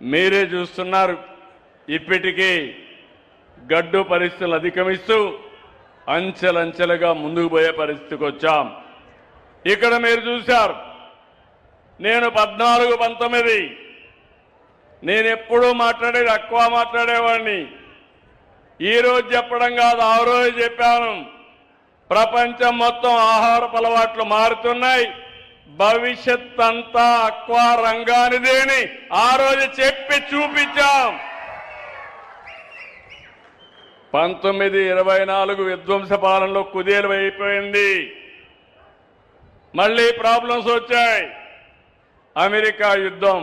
మీరే చూస్తున్నారు. ఇప్పటికీ గడ్డు పరిస్థితులు అధిగమిస్తూ అంచెలంచెలుగా ముందుకు పోయే పరిస్థితికి వచ్చాం. ఇక్కడ మీరు చూశారు, నేను 14, 19 నేను ఎప్పుడూ మాట్లాడేది ఎక్కువ మాట్లాడేవాడిని. ఈరోజు చెప్పడం కాదు, ఆ రోజు చెప్పాను. ప్రపంచం మొత్తం ఆహారపు అలవాట్లు మారుతున్నాయి, భవిష్యత్ అంతా అక్వా రంగానిదేని ఆ రోజు చెప్పి చూపించాం. 1924 విధ్వంస పాలనలో కుదేలు అయిపోయింది. మళ్ళీ ప్రాబ్లమ్స్ వచ్చాయి. అమెరికా యుద్ధం,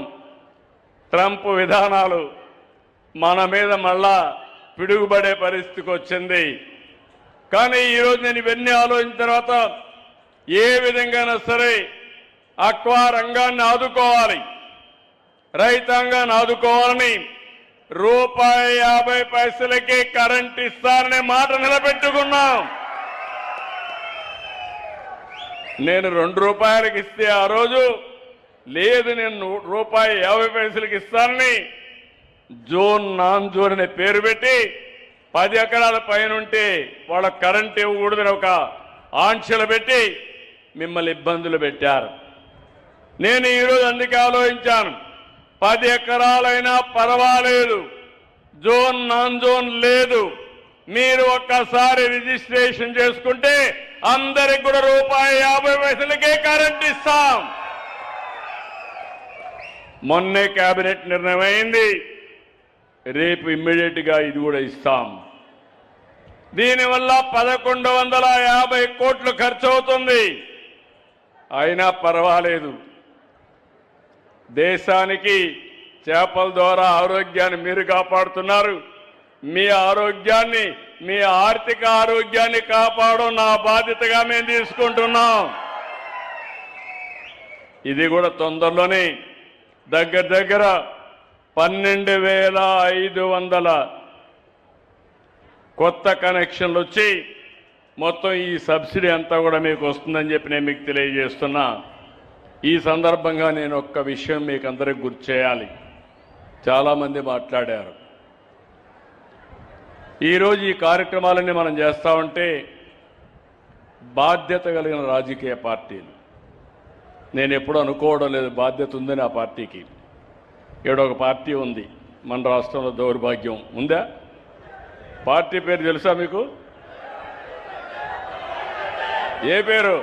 ట్రంప్ విధానాలు మన మీద మళ్ళా పిడుగుపడే పరిస్థితికి వచ్చింది. కానీ ఈరోజు నేను ఇవన్నీ ఆలోచించిన తర్వాత ఏ విధంగానైనా సరే అక్వా రంగాన్ని ఆదుకోవాలి, రైతాంగాన్ని ఆదుకోవాలని ₹1.50కే కరెంట్ ఇస్తాననే మాట నిలబెట్టుకున్నాం. నేను ₹2 ఇస్తే ఆ రోజు లేదు, నేను ₹1.50 ఇస్తానని జోన్ నాన్ జోన్ అనే పేరు పెట్టి 10 ఎకరాల పైన ఉంటే వాళ్ళ కరెంట్ ఇవ్వకూడదని ఒక ఆంక్షలు పెట్టి మిమ్మల్ని ఇబ్బందులు పెట్టారు. నేను ఈరోజు అందుకే ఆలోచించాను, 10 ఎకరాలైనా పర్వాలేదు, జోన్ నాన్ జోన్ లేదు, మీరు ఒక్కసారి రిజిస్ట్రేషన్ చేసుకుంటే అందరికి కూడా ₹1.50కే కరెంట్ ఇస్తాం. మొన్నే కేబినెట్ నిర్ణయం అయింది, రేపు ఇమ్మీడియట్ గా ఇది కూడా ఇస్తాం. దీనివల్ల 1150 కోట్లు ఖర్చు అవుతుంది. అయినా పర్వాలేదు, దేశానికి చేపల ద్వారా ఆరోగ్యాన్ని మీరు కాపాడుతున్నారు. మీ ఆరోగ్యాన్ని, మీ ఆర్థిక ఆరోగ్యాన్ని కాపాడడం నా బాధ్యతగా మేము తీసుకుంటున్నాం. ఇది కూడా తొందరలోనే దగ్గర 12,500 కొత్త కనెక్షన్లు వచ్చి మొత్తం ఈ సబ్సిడీ అంతా కూడా మీకు వస్తుందని చెప్పి నేను మీకు తెలియజేస్తున్నా. ఈ సందర్భంగా నేను ఒక్క విషయం మీకు అందరికి గుర్తు చేయాలి. చాలామంది మాట్లాడారు. ఈరోజు ఈ కార్యక్రమాలన్నీ మనం చేస్తూ ఉంటే బాధ్యత కలిగిన రాజకీయ పార్టీలు, నేను ఎప్పుడు అనుకోవడం లేదు బాధ్యత ఉందని ఆ పార్టీకి. ఒక పార్టీ ఉంది మన రాష్ట్రంలో, దౌర్భాగ్యం ఉందా? పార్టీ పేరు తెలుసా మీకు? ఏ పేరు?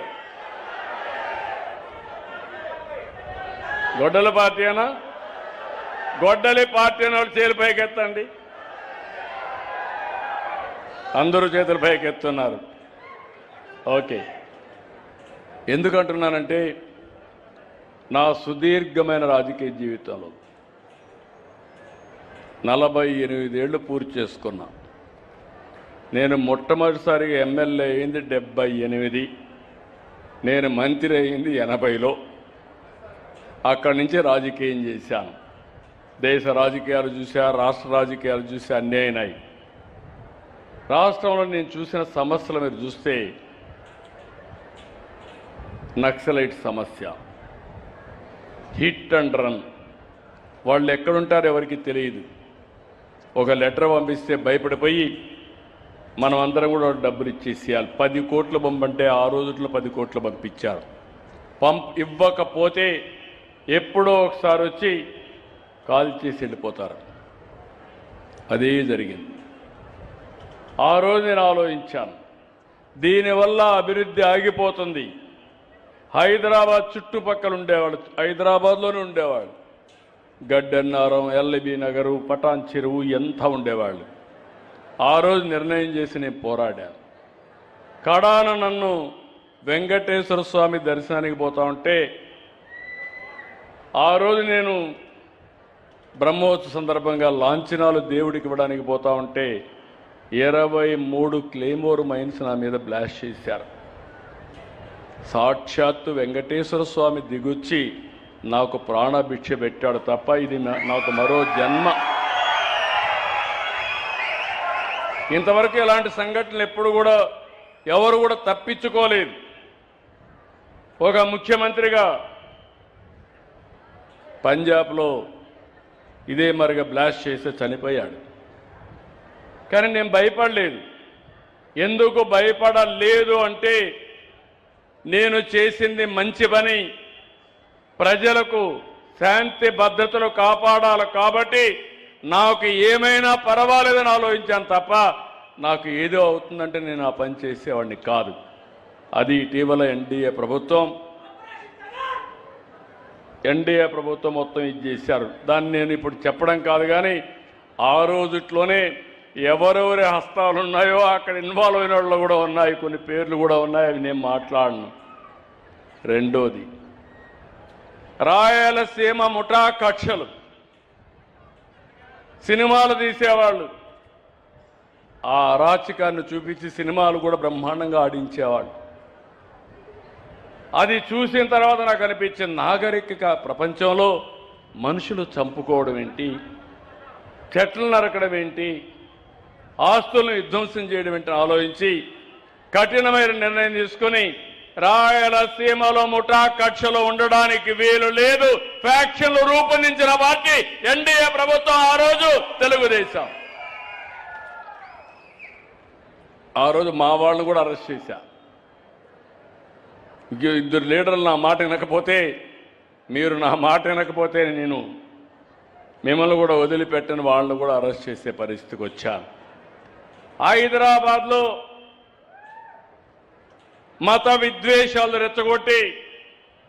గొడ్డల పార్టీ అనా? గొడ్డలి పార్టీ అని వాళ్ళు చేతులు పైకెత్తండి. అందరూ చేతులు పైకెత్తున్నారు. ఓకే, ఎందుకంటున్నానంటే నా సుదీర్ఘమైన రాజకీయ జీవితంలో 48 ఏళ్ళు పూర్తి చేసుకున్నా. నేను మొట్టమొదటిసారిగా ఎమ్మెల్యే అయింది 78, నేను మంత్రి అయింది 80లో. అక్కడి నుంచి రాజకీయం చేశాను. దేశ రాజకీయాలు చూసా, రాష్ట్ర రాజకీయాలు చూసా, అన్నీ అయినాయి. రాష్ట్రంలో నేను చూసిన సమస్యలు మీరు చూస్తే, నక్సలైట్ సమస్య, హిట్ అండ్ రన్, వాళ్ళు ఎక్కడుంటారో ఎవరికి తెలియదు. ఒక లెటర్ పంపిస్తే భయపడిపోయి మనం అందరం కూడా డబ్బులు ఇచ్చేసేయాలి. 10 కోట్లు పంపంటే ఆ రోజుల్లో 10 కోట్లు పంపించారు. ఇవ్వకపోతే ఎప్పుడో ఒకసారి వచ్చి కాల్ చేసి వెళ్ళిపోతారు. అదే జరిగింది. ఆ రోజు నేను ఆలోచించాను, దీనివల్ల అభివృద్ధి ఆగిపోతుంది. హైదరాబాద్ చుట్టుపక్కల ఉండేవాళ్ళు, హైదరాబాద్లోనే ఉండేవాళ్ళు, గడ్డన్నారం, ఎల్బీ నగరు, పటాన్ చెరువు ఎంత ఉండేవాళ్ళు. ఆ రోజు నిర్ణయం చేసి నేను పోరాడాను. కడాన నన్ను వెంకటేశ్వర స్వామి దర్శనానికి పోతా ఉంటే, ఆ రోజు నేను బ్రహ్మోత్సవ సందర్భంగా లాంఛనాలు దేవుడికి ఇవ్వడానికి పోతా ఉంటే 23 క్లెయిమోర్ మైన్స్ నా మీద బ్లాస్ట్ చేశారు. సాక్షాత్తు వెంకటేశ్వర స్వామి దిగొచ్చి నాకు ప్రాణభిక్ష పెట్టాడు తప్ప ఇది నాకు మరో జన్మ. ఇంతవరకు ఇలాంటి సంఘటనలు ఎప్పుడు కూడా ఎవరు కూడా తప్పించుకోలేదు. ఒక ముఖ్యమంత్రిగా పంజాబ్లో ఇదే మరిగా బ్లాస్ట్ చేస్తే చనిపోయాడు. కానీ నేను భయపడలేదు. ఎందుకు భయపడలేదు అంటే నేను చేసింది మంచి పని, ప్రజలకు శాంతి భద్రతలు కాపాడాలి కాబట్టి నాకు ఏమైనా పర్వాలేదని ఆలోచించాను తప్ప నాకు ఏదో అవుతుందంటే నేను ఆ పని చేసేవాడిని కాదు. అది ఇటీవల ఎన్డీఏ ప్రభుత్వం మొత్తం ఇది చేశారు. దాన్ని నేను ఇప్పుడు చెప్పడం కాదు, కానీ ఆ రోజుట్లోనే ఎవరెవరి హస్తాలు ఉన్నాయో అక్కడ ఇన్వాల్వ్ అయిన వాళ్ళు కూడా ఉన్నాయి, కొన్ని పేర్లు కూడా ఉన్నాయి, అవి నేను మాట్లాడను. రెండోది, రాయలసీమ ముఠా కక్షలు, సినిమాలు తీసేవాళ్ళు, ఆ అరాచకాన్ని చూపించి సినిమాలు కూడా బ్రహ్మాండంగా ఆడించేవాళ్ళు. అది చూసిన తర్వాత నాకు అనిపించింది, నాగరిక ప్రపంచంలో మనుషులు చంపుకోవడం ఏంటి, చెట్లు నరకడం ఏంటి, ఆస్తులను విధ్వంసం చేయడం ఏంటి ఆలోచించి కఠినమైన నిర్ణయం తీసుకుని రాయలసీమలో ముఠా కక్షలో ఉండడానికి వీలు లేదు, ఫ్యాక్షన్లు రూపొందించిన పార్టీ ఎన్డీఏ ప్రభుత్వం ఆ రోజు తెలుగుదేశం. ఆ రోజు మా వాళ్ళని కూడా అరెస్ట్ చేశా. ఇద్దరు లీడర్లు నా మాట వినకపోతే, మీరు నా మాట వినకపోతే నేను మిమ్మల్ని కూడా వదిలిపెట్టని వాళ్ళని కూడా అరెస్ట్ చేసే పరిస్థితికి వచ్చాను. హైదరాబాద్లో మత విద్వేషాలు రెచ్చగొట్టి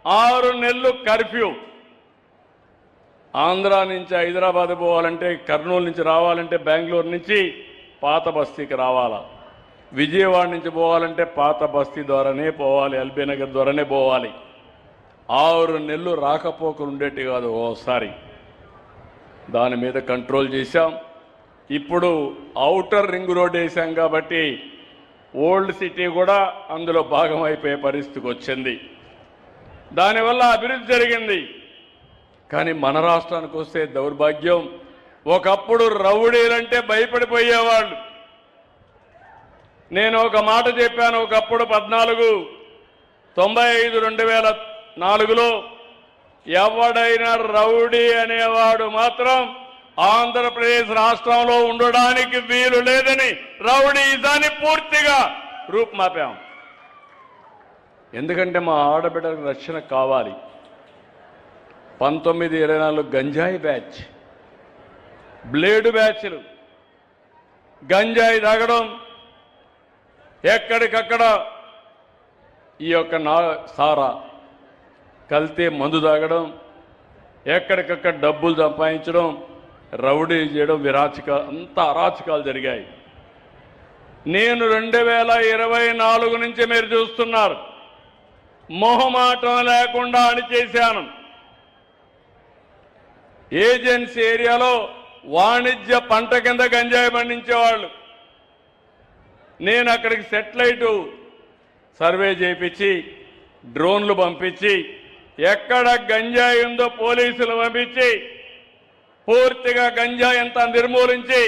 6 నెలలు కర్ఫ్యూ. ఆంధ్ర నుంచి హైదరాబాద్ పోవాలంటే, కర్నూలు నుంచి రావాలంటే బెంగళూరు నుంచి పాత బస్తీకి రావాలా, విజయవాడ నుంచి పోవాలంటే పాత బస్తీ ద్వారానే పోవాలి, ఎల్బీ నగర్ ద్వారానే పోవాలి. 6 నెలలు రాకపోకలు ఉండేటి కాదు ఓసారి. దాని మీద కంట్రోల్ చేశాం. ఇప్పుడు ఔటర్ రింగ్ రోడ్ వేసాం కాబట్టి ఓల్డ్ సిటీ కూడా అందులో భాగం అయిపోయే పరిస్థితికి వచ్చింది. దానివల్ల అభివృద్ధి జరిగింది. కానీ మన రాష్ట్రానికి వస్తే దౌర్భాగ్యం, ఒకప్పుడు రౌడీలంటే భయపడిపోయేవాళ్ళు. నేను ఒక మాట చెప్పాను, ఒకప్పుడు 1495-2004లో ఎవడైనా రౌడీ అనేవాడు మాత్రం ఆంధ్రప్రదేశ్ రాష్ట్రంలో ఉండడానికి వీలు లేదని రౌడీజాన్ని పూర్తిగా రూపుమాపాం. ఎందుకంటే మా ఆడబిడ్డలకు రక్షణ కావాలి. 1924 గంజాయి బ్యాచ్, బ్లేడు బ్యాచ్లు, గంజాయి తాగడం, ఎక్కడికక్కడ ఈ యొక్క సారా కల్తీ మందు తాగడం, ఎక్కడికక్కడ డబ్బులు సంపాదించడం, రౌడీ చేయడం, అంత అరాచకాలు జరిగాయి. నేను 2024 నుంచి మీరు చూస్తున్నారు, మొహమాటం లేకుండా అణిచేశాను. ఏజెన్సీ ఏరియాలో వాణిజ్య పంట కింద గంజాయి పండించేవాళ్ళు. నేను అక్కడికి సెటిలైట్ సర్వే చేయించి, డ్రోన్లు పంపించి, ఎక్కడ గంజాయి ఉందో పోలీసులు పంపించి పూర్తిగా గంజాయి అంతా నిర్మూలించి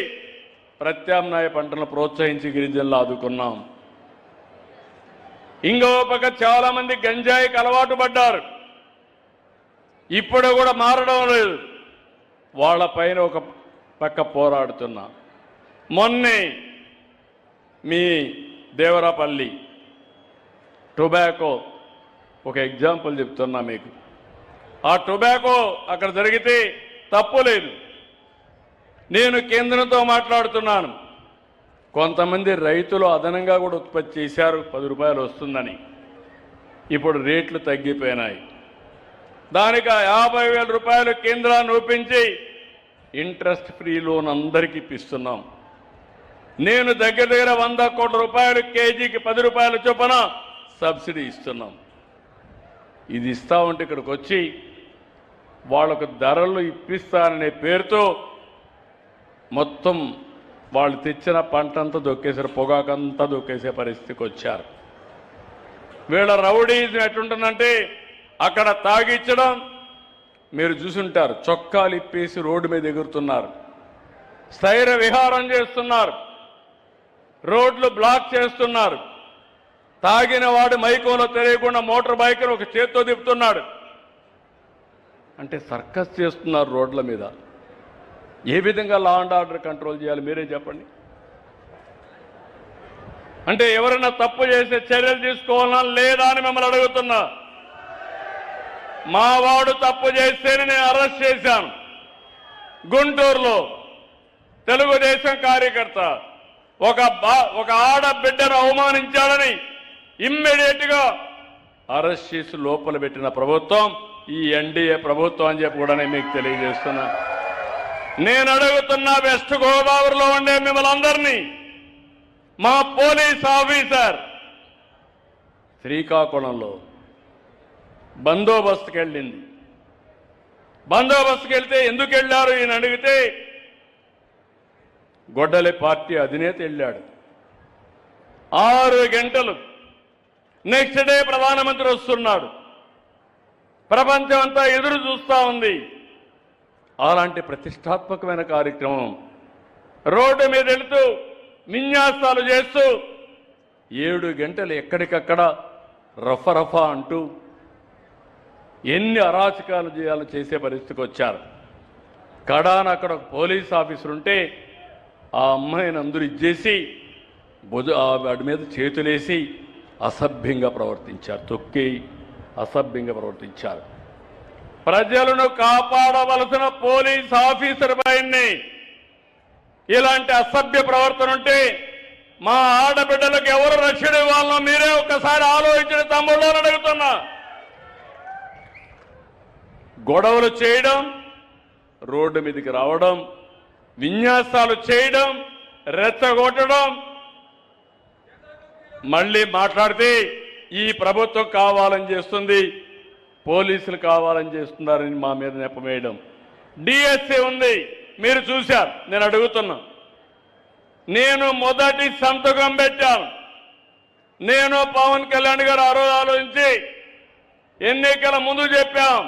ప్రత్యామ్నాయ పంటలను ప్రోత్సహించి గిరిజనులు ఆదుకున్నాం. ఇంకో పక్క చాలా మంది గంజాయికి అలవాటు పడ్డారు, ఇప్పుడు కూడా మారడం లేదు. వాళ్ళపైన ఒక పక్క పోరాడుతున్నా. మొన్నే మీ దేవరాపల్లి టొబాకో ఒక ఎగ్జాంపుల్ చెప్తున్నా మీకు. ఆ టొబాకో అక్కడ జరిగితే తప్పు లేదు. నేను కేంద్రంతో మాట్లాడుతున్నాను. కొంతమంది రైతులు అదనంగా కూడా ఉత్పత్తి చేశారు, 10 రూపాయలు వస్తుందని. ఇప్పుడు రేట్లు తగ్గిపోయినాయి. దానికి 50,000 రూపాయలు కేంద్రాన్ని ఒప్పించి ఇంట్రెస్ట్ ఫ్రీ లోన్ అందరికీ ఇప్పిస్తున్నాం. నేను దగ్గర 100 కోట్ల రూపాయలు, కేజీకి 10 రూపాయల చొప్పున సబ్సిడీ ఇస్తున్నాం. ఇది ఇస్తా ఉంటే ఇక్కడికి వచ్చి వాళ్ళకు ధరలు ఇప్పిస్తాననే పేరుతో మొత్తం వాళ్ళు తెచ్చిన పంట అంతా దొక్కేశారు, పొగాకంతా దొక్కేసే పరిస్థితికి వచ్చారు. వీళ్ళ రౌడీజం ఎట్లుంటుందంటే అక్కడ తాగిచ్చడం, మీరు చూసుంటారు, చొక్కాలు ఇప్పేసి రోడ్డు మీద ఎగురుతున్నారు, స్థైర్య విహారం చేస్తున్నారు, రోడ్లు బ్లాక్ చేస్తున్నారు. తాగిన వాడు మైకంలో తెలియకుండా మోటార్ బైక్ను ఒక చేత్తో తిప్పుతున్నాడు. అంటే సర్కస్ చేస్తున్నారు రోడ్ల మీద. ఏ విధంగా లా అండ్ ఆర్డర్ కంట్రోల్ చేయాలి మీరే చెప్పండి. అంటే ఎవరైనా తప్పు చేస్తే చర్యలు తీసుకోవాలా లేదా అని మిమ్మల్ని అడుగుతున్నా. మా వాడు తప్పు చేస్తేనే నేను అరెస్ట్ చేశాను. గుంటూరులో తెలుగుదేశం కార్యకర్త ఒక ఆడబిడ్డను అవమానించాడని ఇమ్మీడియట్ గా అరెస్ట్ చేసి లోపల పెట్టిన ప్రభుత్వం ఈ ఎన్డీఏ ప్రభుత్వం అని చెప్పి కూడా నేను మీకు తెలియజేస్తున్నా. నేను అడుగుతున్నా వెస్ట్ గోదావరిలో ఉండే మిమ్మల్ని అందరినీ, మా పోలీస్ ఆఫీసర్ శ్రీకాకుళంలో బందోబస్తుకి వెళ్ళింది. బందోబస్తుకి వెళ్తే ఎందుకు వెళ్ళారు ఈయన అడిగితే గొడ్డలి పార్టీ అధినేత వెళ్ళాడు. 6 గంటలు. నెక్స్ట్ డే ప్రధానమంత్రి వస్తున్నాడు. ప్రపంచం అంతా ఎదురు చూస్తా ఉంది. అలాంటి ప్రతిష్టాత్మకమైన కార్యక్రమం రోడ్డు మీద వెళుతూ విన్యాసాలు చేస్తూ 7 గంటలు ఎక్కడికక్కడ రఫా అంటూ ఎన్ని అరాచకాలు చేయాలో చేసే పరిస్థితికి వచ్చారు. కడాన అక్కడ ఒక పోలీస్ ఆఫీసర్ ఉంటే ఆ అమ్మాయిని అందరూ ఇచ్చేసి వాడి మీద చేతులేసి అసభ్యంగా ప్రవర్తించారు. తొక్కి అసభ్యంగా ప్రవర్తించారు. ప్రజలను కాపాడవలసిన పోలీస్ ఆఫీసర్ పైనే ఇలాంటి అసభ్య ప్రవర్తన ఉంటే మా ఆడబిడ్డలకు ఎవరు రక్షణ ఇవ్వాలనో మీరే ఒక్కసారి ఆలోచించిన తమ్ముళ్ళు అడుగుతున్నా. గొడవలు చేయడం, రోడ్డు మీదకి రావడం, విన్యాసాలు చేయడం, రెచ్చగొట్టడం, మళ్ళీ మాట్లాడితే ఈ ప్రభుత్వం కావాలని చేస్తుంది, పోలీసులు కావాలని చేస్తున్నారని మా మీద నెపమేయడం. డిఎస్సీ ఉంది, మీరు చూశారు. నేను అడుగుతున్నా, నేను మొదటి సంతకం పెట్టాను. నేను పవన్ కళ్యాణ్ గారు ఆ రోజు ఆలోచించి ఎన్నికల ముందు చెప్పాం,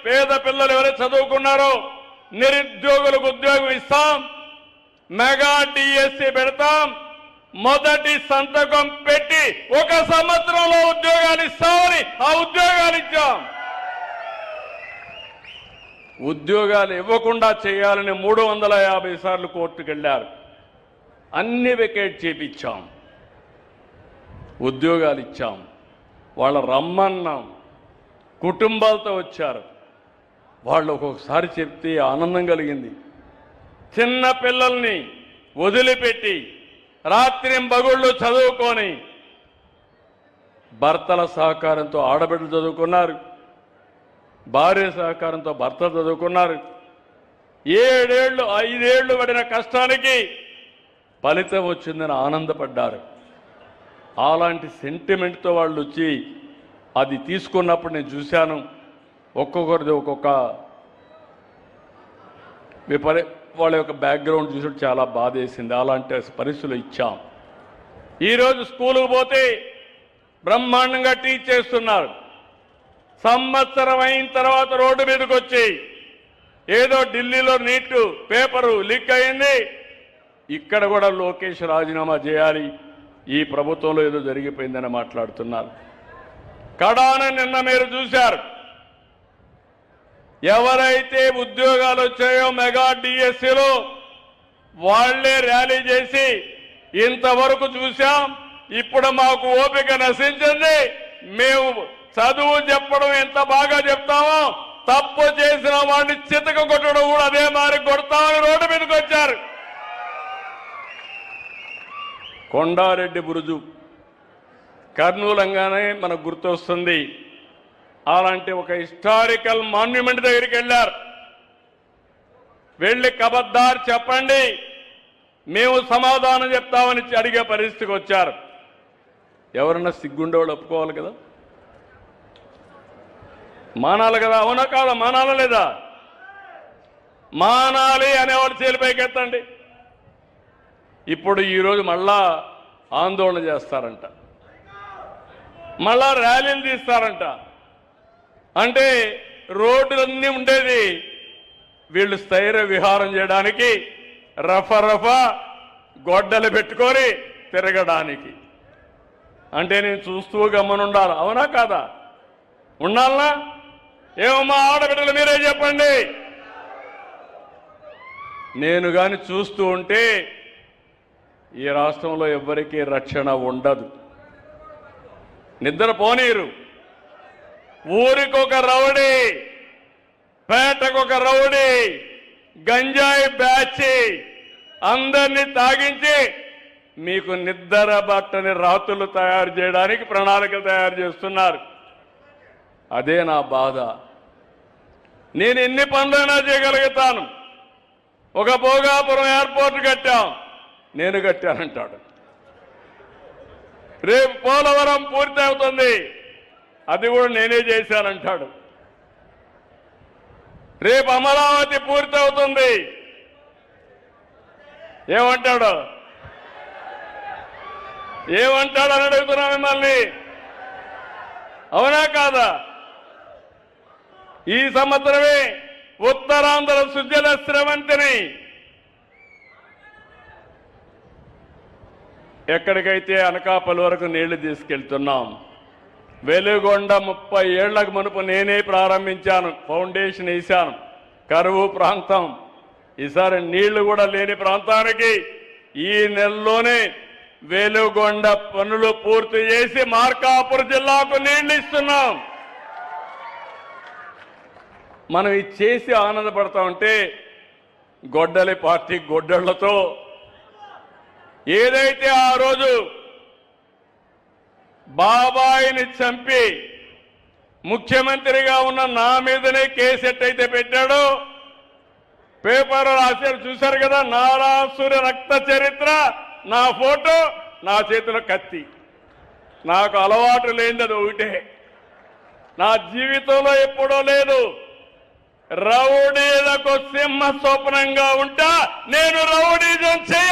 పేద పిల్లలు ఎవరైతే చదువుకున్నారో నిరుద్యోగులకు ఉద్యోగం ఇస్తాం, మెగా డిఎస్సీ పెడతాం. మొదటి సంతకం పెట్టి 1 సంవత్సరంలో ఉద్యోగాలు ఇస్తామని ఆ ఉద్యోగాలు ఇచ్చాం. ఉద్యోగాలు ఇవ్వకుండా చేయాలని 350 సార్లు కోర్టుకు వెళ్ళారు. అన్ని వెకేట్ చేపించాం, ఉద్యోగాలు ఇచ్చాం. వాళ్ళ రమ్మన్నాం, కుటుంబాలతో వచ్చారు. వాళ్ళు ఒక్కొక్కసారి చెప్తే ఆనందం కలిగింది. చిన్న పిల్లల్ని వదిలిపెట్టి రాత్రింబగళ్ళు చదువుకొని భర్తల సహకారంతో ఆడబిడ్డలు చదువుకున్నారు, భార్య సహకారంతో భర్తలు చదువుకున్నారు. 7 ఏళ్ళు 5 ఏళ్ళు పడిన కష్టానికి ఫలితం వచ్చిందని ఆనందపడ్డారు. అలాంటి సెంటిమెంట్తో వాళ్ళు వచ్చి అది తీసుకున్నప్పుడు నేను చూశాను. ఒక్కొక్కరిది ఒక్కొక్క వాళ్ళ యొక్క బ్యాక్గ్రౌండ్ చూసి చాలా బాధ వేసింది. అలాంటి పరిస్థితులు ఇచ్చాం. ఈరోజు స్కూలుకు పోతే బ్రహ్మాండంగా టీచ్ చేస్తున్నారు. సంవత్సరం అయిన తర్వాత రోడ్డు మీదకి వచ్చి ఏదో ఢిల్లీలో నీట్ పేపరు లీక్ అయింది, ఇక్కడ కూడా లోకేష్ రాజీనామా చేయాలి, ఈ ప్రభుత్వంలో ఏదో జరిగిపోయిందని మాట్లాడుతున్నారు. కడాన నిన్న మీరు చూశారు, ఎవరైతే ఉద్యోగాలు వచ్చాయో మెగా డిఎస్సీలో వాళ్లే ర్యాలీ చేసి ఇంతవరకు చూశాం, ఇప్పుడు మాకు ఓపిక నశించింది, మేము చదువు చెప్పడం ఎంత బాగా చెప్తామో తప్పు చేసిన వాడిని చితక కొట్టడం కూడా అదే మారి కొడతామని రోడ్డు మీదకి వచ్చారు. కొండారెడ్డి బురుజు కర్నూలంగానే మనకు గుర్తొస్తుంది. అలాంటి ఒక హిస్టారికల్ మాన్యుమెంట్ దగ్గరికి వెళ్ళారు. వెళ్ళి కబద్దార్ చెప్పండి, మేము సమాధానం చెప్తామని అడిగే పరిస్థితికి వచ్చారు. ఎవరన్నా సిగ్గుండేవాళ్ళు ఒప్పుకోవాలి కదా, మానాలి కదా, అవునా కాదా? మానాలా లేదా? మానాలి అనేవాళ్ళు చేలిపైకెత్తండి. ఇప్పుడు ఈరోజు మళ్ళా ఆందోళన చేస్తారంట, మళ్ళా ర్యాలీలు తీస్తారంట. అంటే రోడ్లన్నీ ఉండేది వీళ్ళు స్థైర్య విహారం చేయడానికి, రఫా గొడ్డలు పెట్టుకొని తిరగడానికి. అంటే నేను చూస్తూ గమ్మనుండాలి, అవునా కాదా? ఉండాలనా? ఏమమ్మా ఆడబిడ్డలు మీరే చెప్పండి. నేను గాని చూస్తూ ఉంటే ఈ రాష్ట్రంలో ఎవ్వరికీ రక్షణ ఉండదు. నిద్రపోనీరు. ఊరికొక రౌడీ, పేటకొక రౌడీ, గంజాయి బ్యాచి అందరినీ తాగించి మీకు నిద్ర బట్టని రాతులు తయారు చేయడానికి ప్రణాళికలు తయారు చేస్తున్నారు. అదే నా బాధ. నేను ఎన్ని పనులైనా చేయగలుగుతాను. ఒక భోగాపురం ఎయిర్పోర్ట్ కట్టాం, నేను కట్టానంటాడు. రేపు పోలవరం పూర్తి అవుతుంది, అది కూడా నేనే చేశానంటాడు. రేపు అమరావతి పూర్తి అవుతుంది, ఏమంటాడు అని అడుగుతున్నా మిమ్మల్ని. అవునా కాదా? ఈ సంవత్సరమే ఉత్తరాంధ్ర సుజల స్రవంతిని ఎక్కడికైతే అనకాపల్లి వరకు నీళ్లు తీసుకెళ్తున్నాం. వెలుగొండ 30 ఏళ్లకు మునుపు నేనే ప్రారంభించాను, ఫౌండేషన్ వేశాను. కరువు ప్రాంతం, ఈసారి నీళ్లు కూడా లేని ప్రాంతానికి ఈ నెలలోనే వెలుగొండ పనులు పూర్తి చేసి మార్కాపురం జిల్లాకు నీళ్లు ఇస్తున్నాం. మనం ఇది చేసి ఆనందపడతా ఉంటే గొడ్డలి పార్టీ గొడ్డళ్లతో ఏదైతే ఆ రోజు బాబాయిని చంపి ముఖ్యమంత్రిగా ఉన్న నా మీదనే కేసు ఎట్టయితే పెట్టాడో, పేపర్ రాశారు చూశారు కదా, నారాసురి రక్త చరిత్ర, నా ఫోటో, నా చేతిలో కత్తి. నాకు అలవాటు లేనిది అది ఒకటే, నా జీవితంలో ఎప్పుడూ లేదు. రౌడీలకు సింహ స్వప్నంగా ఉంటా, నేను రౌడీజం చేయ